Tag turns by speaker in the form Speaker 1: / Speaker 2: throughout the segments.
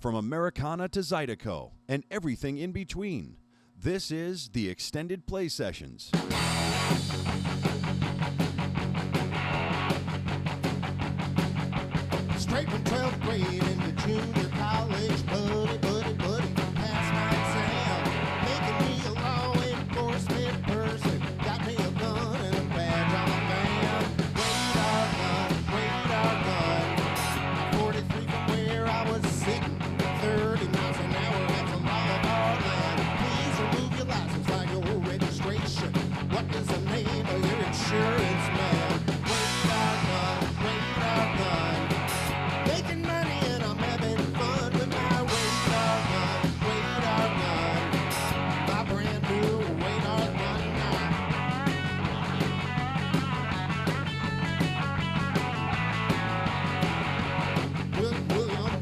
Speaker 1: from Americana to Zydeco and everything in between. This is the Extended Play Sessions.
Speaker 2: Straight from 12th grade into junior college, buddy, passed my exam, making me a law enforcement person, got me a gun and a badge on my van. Radar gun, 43 from where I was sitting, 30 miles an hour, that's a law of our land. Please remove your license by your registration. What is the name of your insurance man? Radar gun. Making money and I'm having fun with my radar gun, my brand new radar gun now. William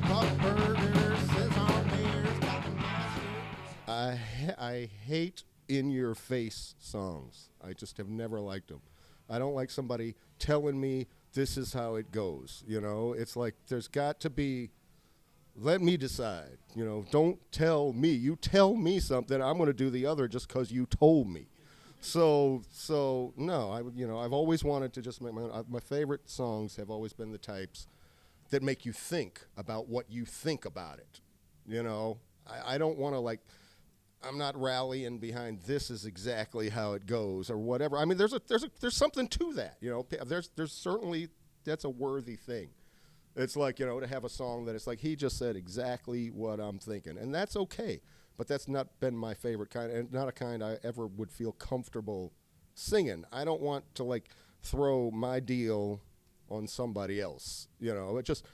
Speaker 2: Buckburger says our mayor's got the masters. I hate in-your-face songs. I just have never liked them. I don't like somebody telling me this is how it goes, you know? It's like there's got to be, let me decide, you know? Don't tell me. You tell me something, I'm going to do the other just because you told me. So no, I've always wanted to just make my favorite songs have always been the types that make you think about what you think about it, you know? I don't want to, like, I'm not rallying behind this is exactly how it goes or whatever. I mean, there's something to that, you know. There's certainly, that's a worthy thing. It's like, you know, to have a song that it's like he just said exactly what I'm thinking, and that's okay. But that's not been my favorite kind, and not a kind I ever would feel comfortable singing. I don't want to like throw my deal on somebody else, you know. It just.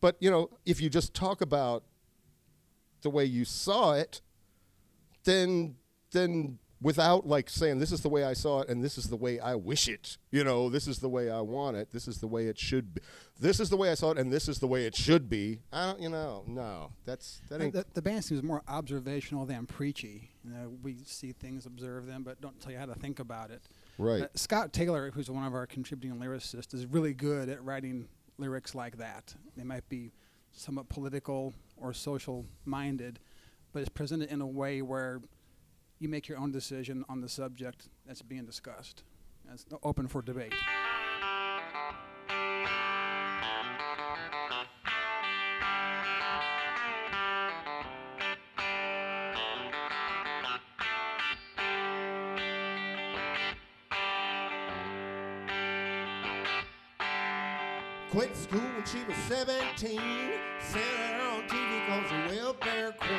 Speaker 2: But you know, if you just talk about the way you saw it. Then without like saying this is the way I saw it and this is the way I wish it, you know, this is the way I want it, this is the way it should be, this is the way I saw it and this is the way it should be. I don't, you know, no, that ain't.
Speaker 3: The band seems more observational than preachy. You know, we see things, observe them, but don't tell you how to think about it.
Speaker 2: Right.
Speaker 3: Scott Taylor, who's one of our contributing lyricists, is really good at writing lyrics like that. They might be somewhat political or social minded, but it's presented in a way where you make your own decision on the subject that's being discussed. It's open for debate.
Speaker 2: Quit school when she was 17, sent her on TV cause a welfare queen.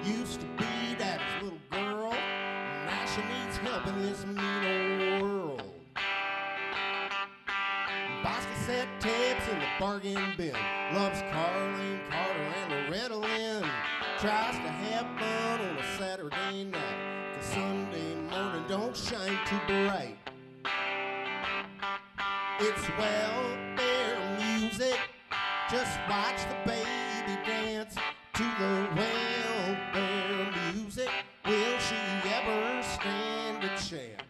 Speaker 2: Used to be daddy's little girl, now she needs help in this mean old world. Buys cassette tapes in the bargain bin, loves Carlene Carter and Loretta Lynn. Tries to have fun on a Saturday night, cause Sunday morning don't shine too bright. It's welfare music, just watch the baby dance to the welfare music. Will she ever stand a chance?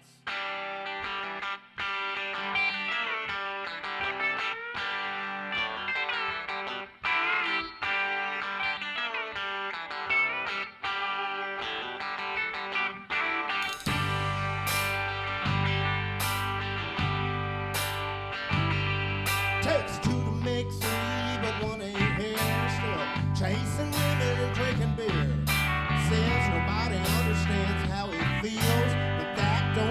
Speaker 2: Takes two to make three, but one ain't here still. Chasing women and drinking beer. Says nobody understands how he feels, but that don't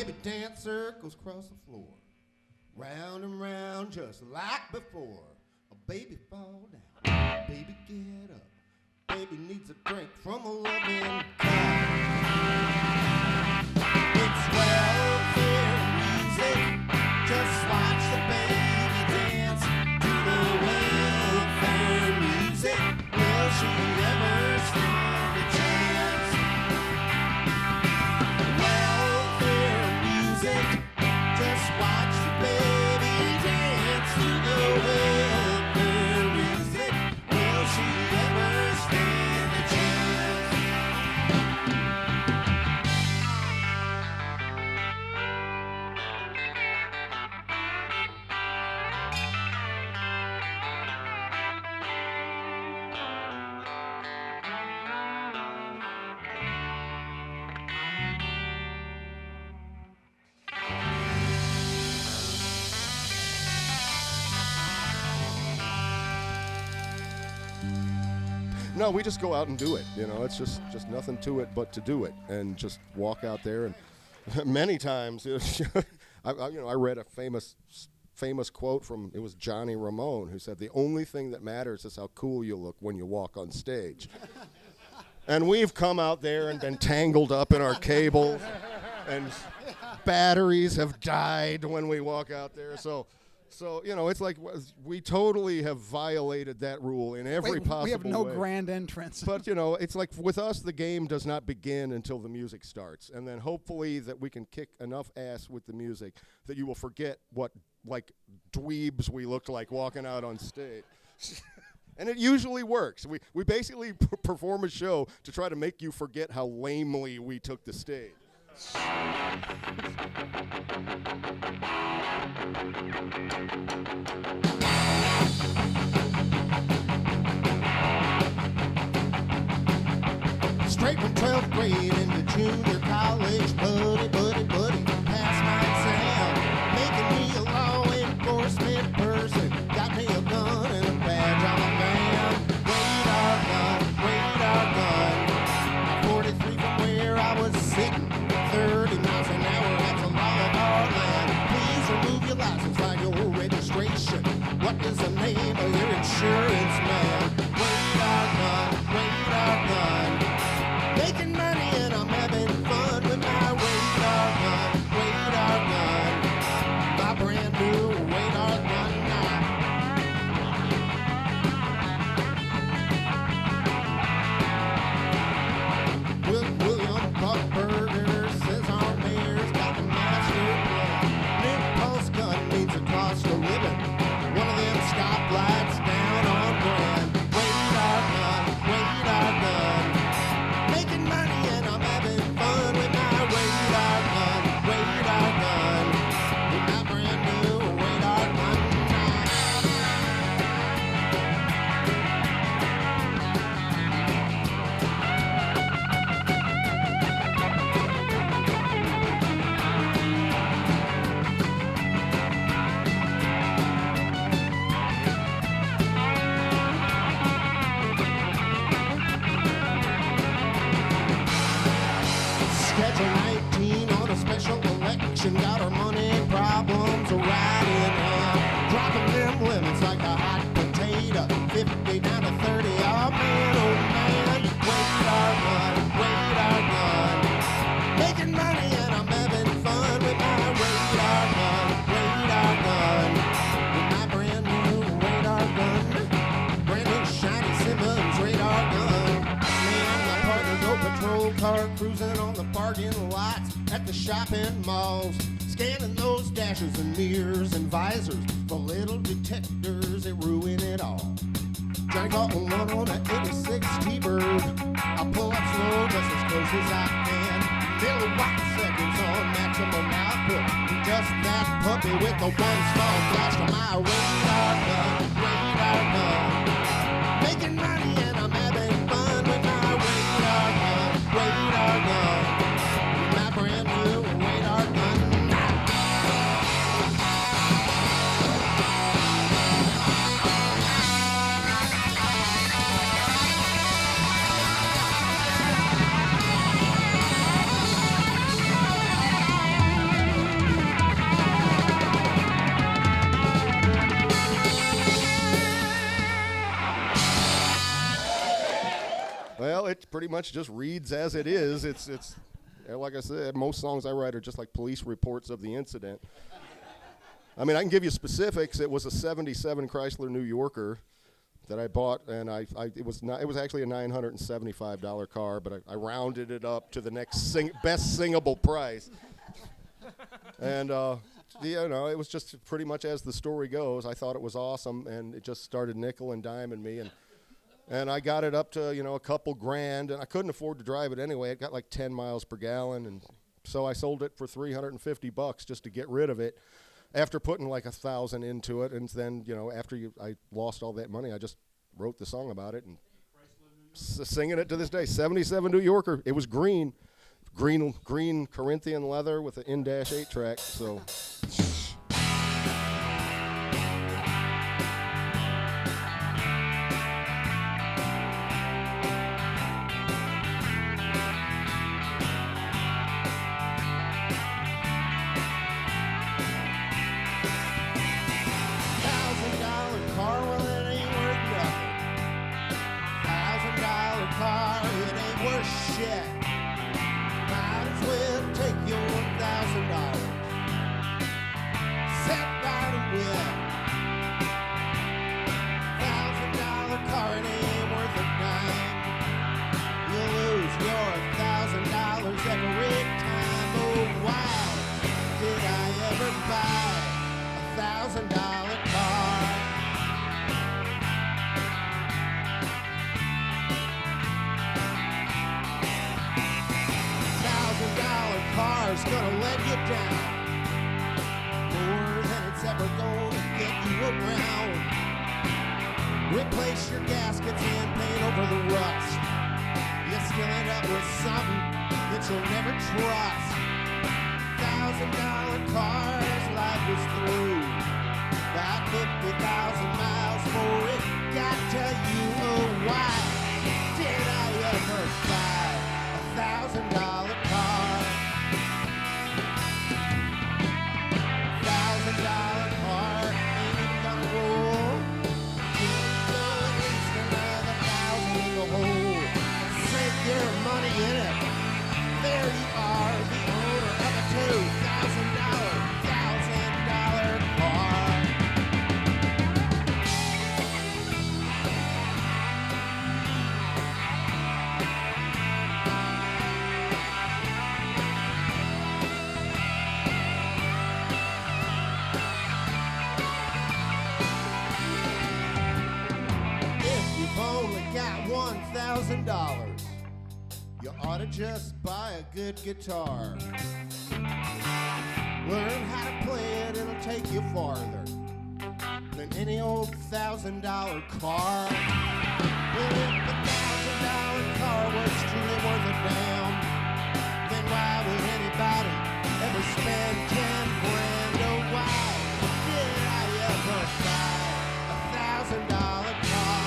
Speaker 2: Baby, dance circles across the floor. Round and round just like before. A baby fall down. Baby, get up. Baby needs a drink from a loving cup. It's welfare music. Just watch the baby dance to the welfare music. Will she ever stand a chance? Welfare music. Just watch the baby dance to the welfare music. Will she ever stand a chance? No, we just go out and do it. You know, it's just nothing to it but to do it and just walk out there. And many times, I read a famous quote from, it was Johnny Ramone, who said, "The only thing that matters is how cool you look when you walk on stage." And we've come out there and been tangled up in our cables, and batteries have died when we walk out there. So it's like we totally have violated that rule in every possible way.
Speaker 3: We have no grand entrance.
Speaker 2: But, it's like with us, the game does not begin until the music starts. And then hopefully that we can kick enough ass with the music that you will forget what, like, dweebs we looked like walking out on stage. And it usually works. We basically perform a show to try to make you forget how lamely we took the stage. Straight from 12th grade into junior college, buddy, passed my exam, making me a law enforcement person, got me a gun and a badge, I'm a man. Radar gun, 43 from where I was sitting, 30 miles an hour, that's a law of our land. Please remove your license, find your registration. What is the name of your insurance man? Radar gun. Making money and I'm having fun with my radar gun. My brand new radar gun now. William Buckburger says our mayor's got the master plan. Nick Pulse gun means a cost of living. One of them stoplights down on Grand. Radar gun. Making money and I'm having fun with my radar gun. With my brand new radar gun now. Schedule 19 on a special election. Got our money problems right in hand. Dropping them limits like a hot potato. 50 down to 30, oh man. Radar gun. Making money and I'm having fun with my radar gun. With my brand new radar gun. Brand new shiny Simmons radar gun. Me and my partner go patrol car cruising on the parking lots at the shopping malls, scanning those dashes and mirrors and visors. The little detectors that ruin it all. Drank all one on a 86 T-Bird. I pull up slow just as close as I can. Milliwatt seconds on maximum output. Just that puppy with the one small flash to my radar gun. Making money and I'm having fun with my radar gun. My brand new radar gun now. Well, it pretty much just reads as it is. It's like I said, most songs I write are just like police reports of the incident. I mean, I can give you specifics. It was a '77 Chrysler New Yorker that I bought, and it was actually a $975 car, but I rounded it up to the next best singable price. And it was just pretty much as the story goes. I thought it was awesome, and it just started nickel and diming me, and I got it up to a couple grand, and I couldn't afford to drive it anyway. It got like 10 miles per gallon, and so I sold it for $350 just to get rid of it. After putting like $1,000 into it, and then after I lost all that money, I just wrote the song about it and singing it to this day. '77 New Yorker. It was green Corinthian leather with an in-8 track. So.
Speaker 4: Gonna let you down more than it's ever gonna get you around. Replace your gaskets and paint over the rust. You still end up with something that you'll never trust. $1,000 cars, life was through. About 50,000 miles for it got to you. Oh, why did I ever buy $1,000 car? $1,000 car ain't gonna roll. Good east, another 1,000 in the hole. Sink your money in it. There you are, the owner of a $2,000 car. $1,000, you ought to just buy a good guitar. Learn how to play it, it'll take you farther than any old $1,000 car. Well, if the $1,000 car was truly worth a damn, then why would anybody ever spend 10 grand? Oh, why did I ever buy $1,000 car?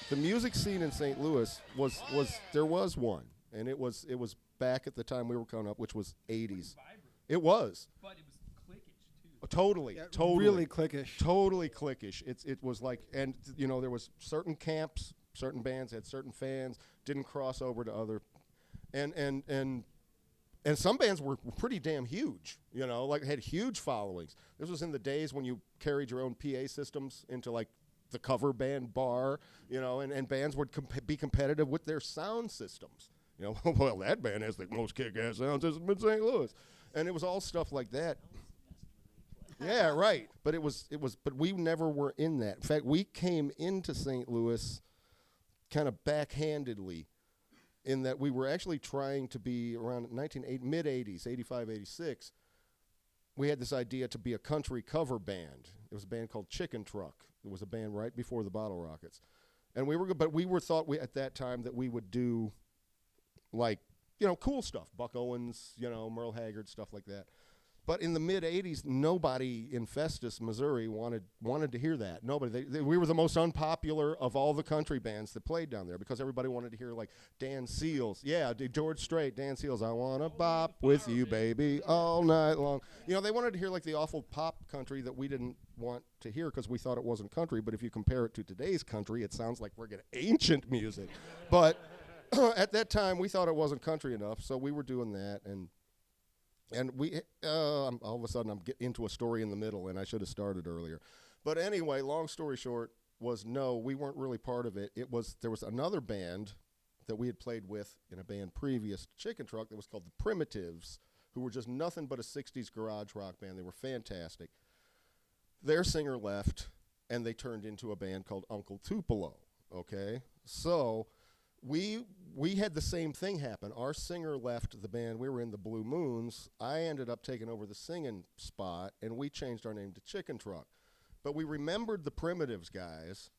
Speaker 2: The music scene in St. Louis was there was one, and it was back at the time we were coming up, which was '80s. It was.
Speaker 5: But it was cliquish too.
Speaker 2: Totally,
Speaker 3: Yeah,
Speaker 2: totally,
Speaker 3: really cliquish.
Speaker 2: totally cliquish. It was like, and there was certain camps, certain bands had certain fans, didn't cross over to other, and And some bands were pretty damn huge, you know, like had huge followings. This was in the days when you carried your own PA systems into like the cover band bar, you know, and bands would be competitive with their sound systems. You know, well, that band has the most kick-ass sound system in St. Louis. And it was all stuff like that. Yeah, right. But but we never were in that. In fact, we came into St. Louis kind of backhandedly, in that we were actually trying to be around mid-'80s, 85, 86. We had this idea to be a country cover band. It was a band called Chicken Truck. It was a band right before the Bottle Rockets. And we were good, but we were thought at that time that we would do, like, you know, cool stuff. Buck Owens, you know, Merle Haggard, stuff like that. But in the mid-'80s, nobody in Festus, Missouri wanted to hear that. Nobody. We were the most unpopular of all the country bands that played down there because everybody wanted to hear, like, Dan Seals. Yeah, George Strait, Dan Seals. I want to bop with you, baby, all night long. You know, they wanted to hear, like, the awful pop country that we didn't want to hear because we thought it wasn't country. But if you compare it to today's country, it sounds like we're getting ancient music. But at that time, we thought it wasn't country enough, so we were doing that. And we, all of a sudden, I'm getting into a story in the middle, and I should have started earlier. But anyway, long story short was, no, we weren't really part of it. There was another band that we had played with in a band previous to Chicken Truck that was called the Primitives, who were just nothing but a 60s garage rock band. They were fantastic. Their singer left, and they turned into a band called Uncle Tupelo, okay? So we had the same thing happen. Our singer left the band. We were in the Blue Moons. I ended up taking over the singing spot, and we changed our name to Chicken Truck. But we remembered the Primitives guys,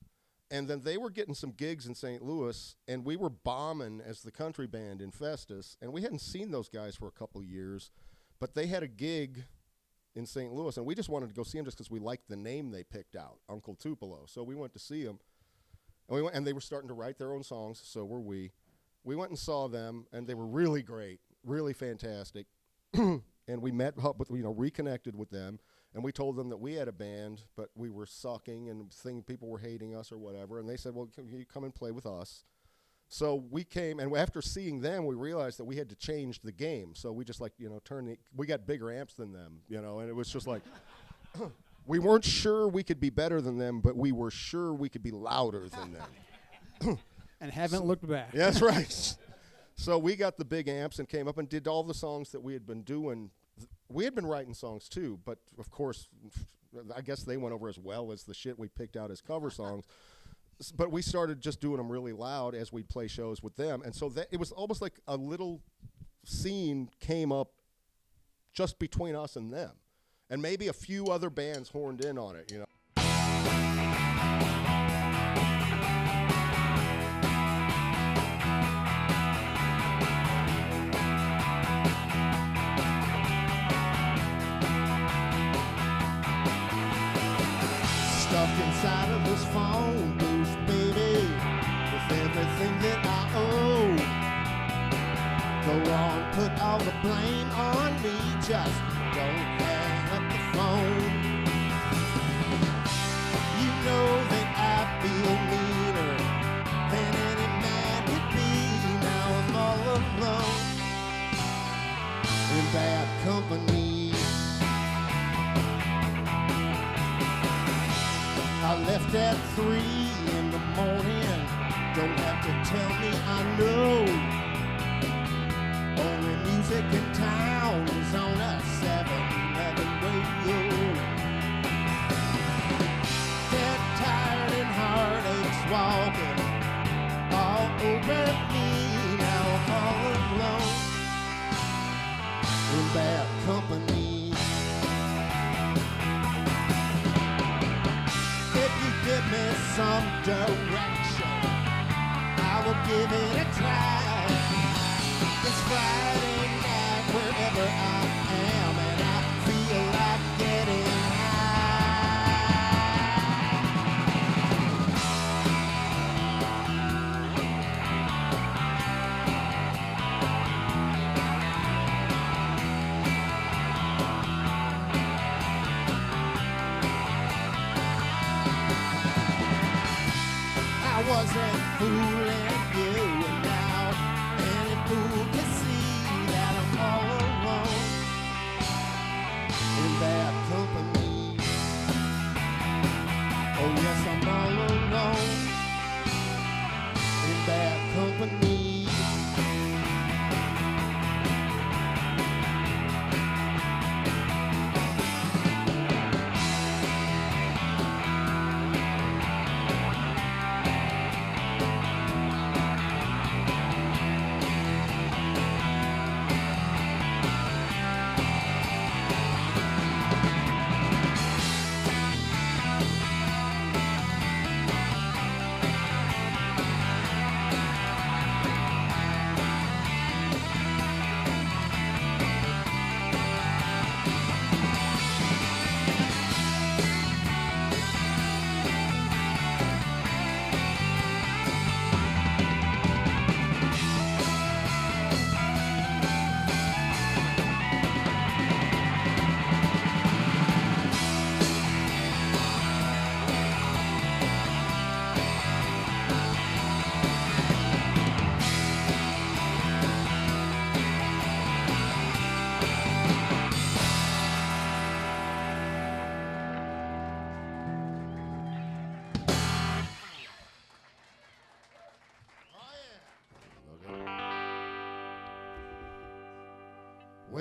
Speaker 2: and then they were getting some gigs in St. Louis, and we were bombing as the country band in Festus, and we hadn't seen those guys for a couple years, but they had a gig in St. Louis, and we just wanted to go see them just because we liked the name they picked out, Uncle Tupelo. So we went to see them. And they were starting to write their own songs, so were we. We went and saw them, and they were really great, really fantastic. And we met up with, reconnected with them, and we told them that we had a band, but we were sucking and people were hating us or whatever. And they said, well, can you come and play with us? So we came, and after seeing them, we realized that we had to change the game. So we just we got bigger amps than them, and it was just like, we weren't sure we could be better than them, but we were sure we could be louder than them.
Speaker 3: And haven't looked back.
Speaker 2: That's right. So we got the big amps and came up and did all the songs that we had been doing. We had been writing songs too, but of course, I guess they went over as well as the shit we picked out as cover songs. But we started just doing them really loud as we'd play shows with them. And so it was almost like a little scene came up just between us and them. And maybe a few other bands horned in on it,
Speaker 4: Stuck inside of this phone booth, baby, with everything that I owe. Go on, put all the blame on me, just don't hang up the phone. You know that I feel meaner than any man could be. Now I'm all alone in bad company. I left at 3 in the morning. Don't have to tell me, I know. Only music in town is on a 7-11 radio. Dead, tired, and heartaches walking all over me. Now I'm all alone in bad company. If you give me some direction, I will give it a try. It's Friday night wherever I am, and I feel like getting I wasn't fooling you, and now any fool can see that I'm all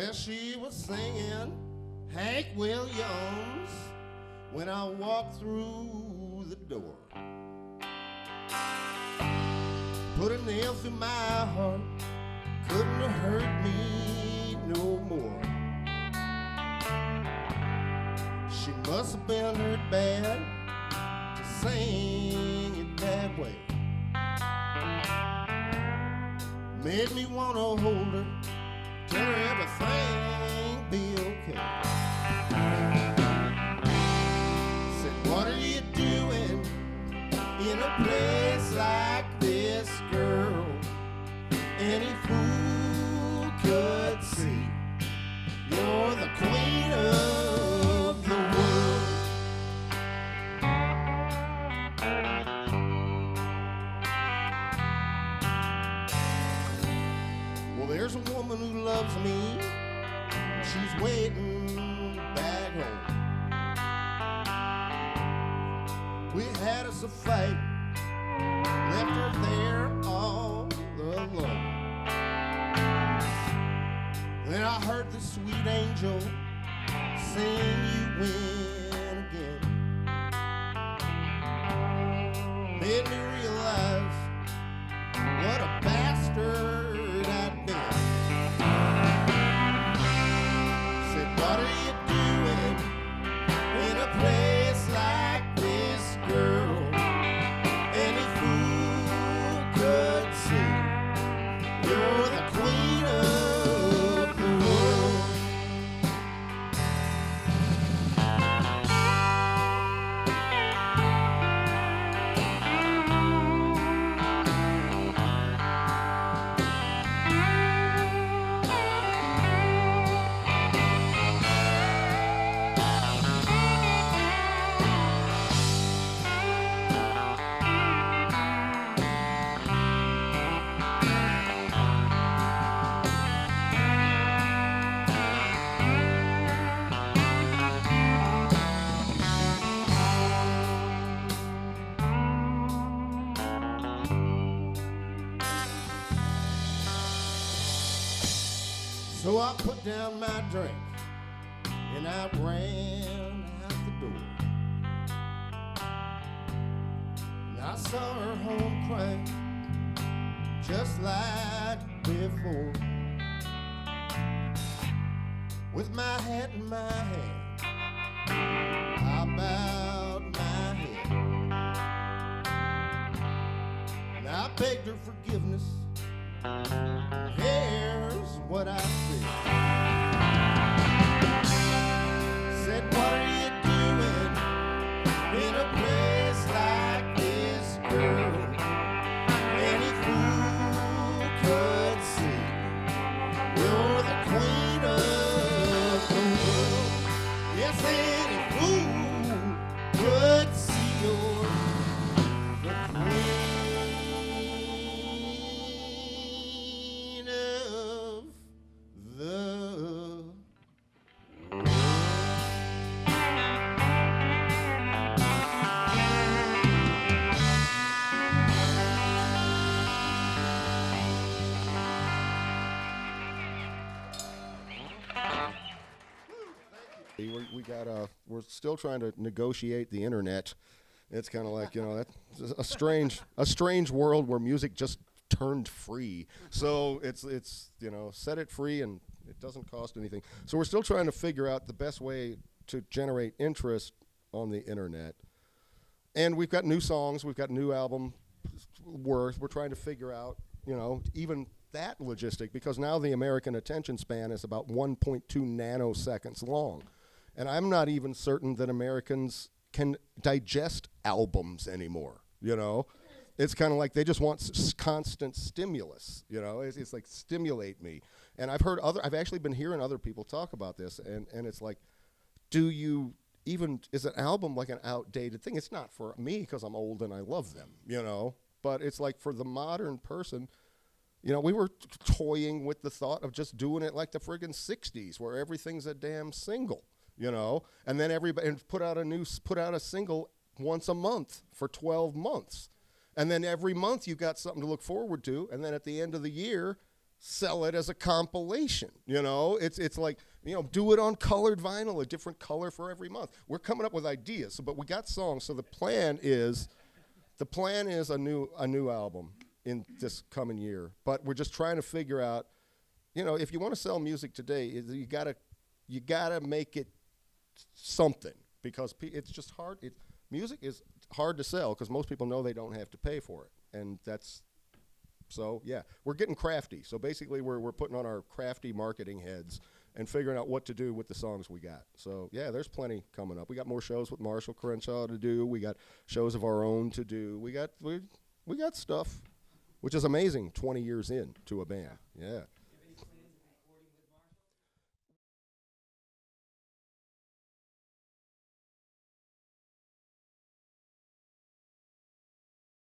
Speaker 4: Well, she was singing Hank Williams when I walked through the door. Put a nail through my heart, couldn't have hurt me no more. She must have been hurt bad to sing it that way. Made me want to hold her, tell her everything be okay. Said, what are you doing in a place like this, girl? Any fool could see you're the queen of the world. Well, there's a woman who loves me. She's waiting back home. We had us a fight, left her there all alone. Then I heard the sweet angel sing, you win again. Made me realize what a bastard I'd been. Said, what are you doing in a place like this, girl? Any fool could see you're the queen of the world. So I put down my drink and I ran out the door. And I saw her home crying just like before. With my hat in my hand, I bowed my head. And I begged her forgiveness. Here's what I said. Said, what are you doing in a place like this, girl? Any fool could see you're the queen of the world. Yes, any fool could see you're the queen of the
Speaker 2: we're still trying to negotiate the internet. It's kind of like, that's a strange world where music just turned free. So it's set it free and it doesn't cost anything. So we're still trying to figure out the best way to generate interest on the internet. And we've got new songs, we've got new album worth. We're trying to figure out, even that logistic, because now the American attention span is about 1.2 nanoseconds long. And I'm not even certain that Americans can digest albums anymore, It's kind of like they just want constant stimulus, It's like, stimulate me. And I've actually been hearing other people talk about this, and it's like, is an album like an outdated thing? It's not for me because I'm old and I love them, But it's like for the modern person, we were toying with the thought of just doing it like the friggin' 60s where everything's a damn single, and then everybody put out a single once a month for 12 months. And then every month you got something to look forward to. And then at the end of the year, sell it as a compilation. You know, it's like, you know, do it on colored vinyl, a different color for every month. We're coming up with ideas, but we got songs. So the plan is a new album in this coming year. But we're just trying to figure out, you know, if you want to sell music today, you gotta make it something, because it's just hard. Music is hard to sell because most people know they don't have to pay for it, and that's. So, yeah, we're getting crafty. So, basically, we're putting on our crafty marketing heads and figuring out what to do with the songs we got. So, yeah, there's plenty coming up. We got more shows with Marshall Crenshaw to do. We got shows of our own to do. We got stuff, which is amazing 20 years in to a band. Yeah.